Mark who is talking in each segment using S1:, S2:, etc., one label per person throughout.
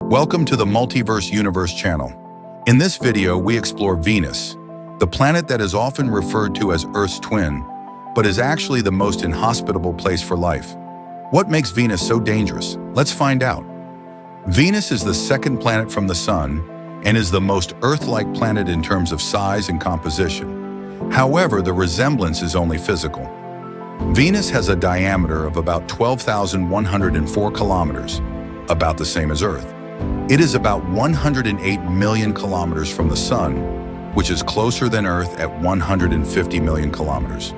S1: Welcome to the Multiverse Universe channel. In this video, we explore Venus, the planet that is often referred to as Earth's twin, but is actually the most inhospitable place for life. What makes Venus so dangerous? Let's find out. Venus is the second planet from the Sun and is the most Earth-like planet in terms of size and composition. However, the resemblance is only physical. Venus has a diameter of about 12,104 kilometers, about the same as Earth. It is about 108 million kilometers from the Sun, which is closer than Earth at 150 million kilometers.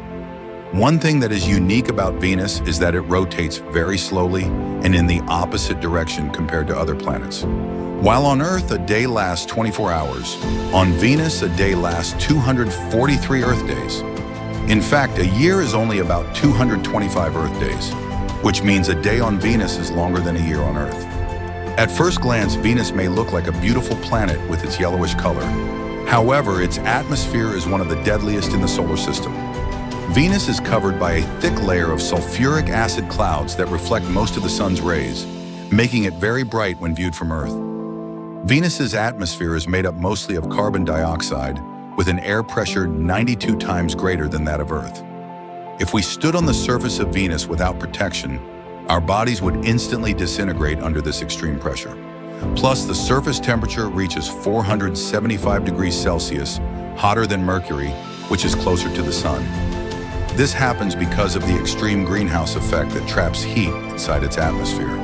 S1: One thing that is unique about Venus is that it rotates very slowly and in the opposite direction compared to other planets. While on Earth a day lasts 24 hours, on Venus a day lasts 243 Earth days. In fact, a year is only about 225 Earth days, which means a day on Venus is longer than a year on Earth. At first glance, Venus may look like a beautiful planet with its yellowish color. However, its atmosphere is one of the deadliest in the solar system. Venus is covered by a thick layer of sulfuric acid clouds that reflect most of the sun's rays, making it very bright when viewed from Earth. Venus's atmosphere is made up mostly of carbon dioxide, with an air pressure 92 times greater than that of Earth. If we stood on the surface of Venus without protection, our bodies would instantly disintegrate under this extreme pressure. Plus, the surface temperature reaches 475 degrees Celsius, hotter than Mercury, which is closer to the Sun. This happens because of the extreme greenhouse effect that traps heat inside its atmosphere.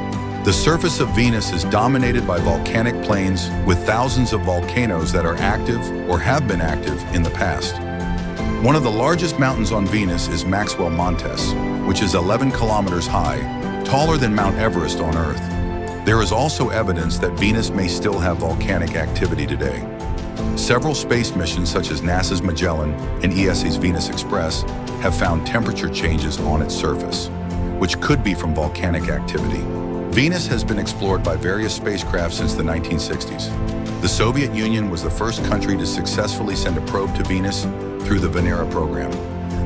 S1: The surface of Venus is dominated by volcanic plains with thousands of volcanoes that are active or have been active in the past. One of the largest mountains on Venus is Maxwell Montes, which is 11 kilometers high, taller than Mount Everest on Earth. There is also evidence that Venus may still have volcanic activity today. Several space missions such as NASA's Magellan and ESA's Venus Express have found temperature changes on its surface, which could be from volcanic activity. Venus has been explored by various spacecraft since the 1960s. The Soviet Union was the first country to successfully send a probe to Venus through the Venera program.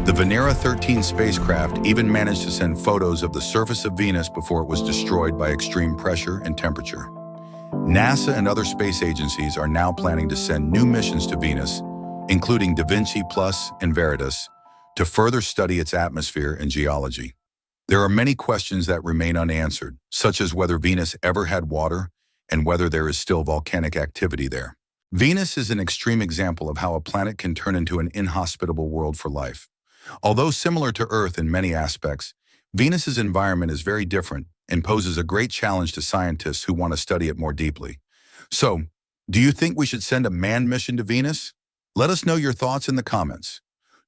S1: The Venera 13 spacecraft even managed to send photos of the surface of Venus before it was destroyed by extreme pressure and temperature. NASA and other space agencies are now planning to send new missions to Venus, including Da Vinci Plus and Veritas, to further study its atmosphere and geology. There are many questions that remain unanswered, such as whether Venus ever had water and whether there is still volcanic activity there. Venus is an extreme example of how a planet can turn into an inhospitable world for life. Although similar to Earth in many aspects, Venus's environment is very different and poses a great challenge to scientists who want to study it more deeply. So, do you think we should send a manned mission to Venus? Let us know your thoughts in the comments.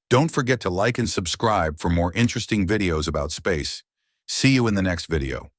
S1: Don't forget to like and subscribe for more interesting videos about space. See you in the next video.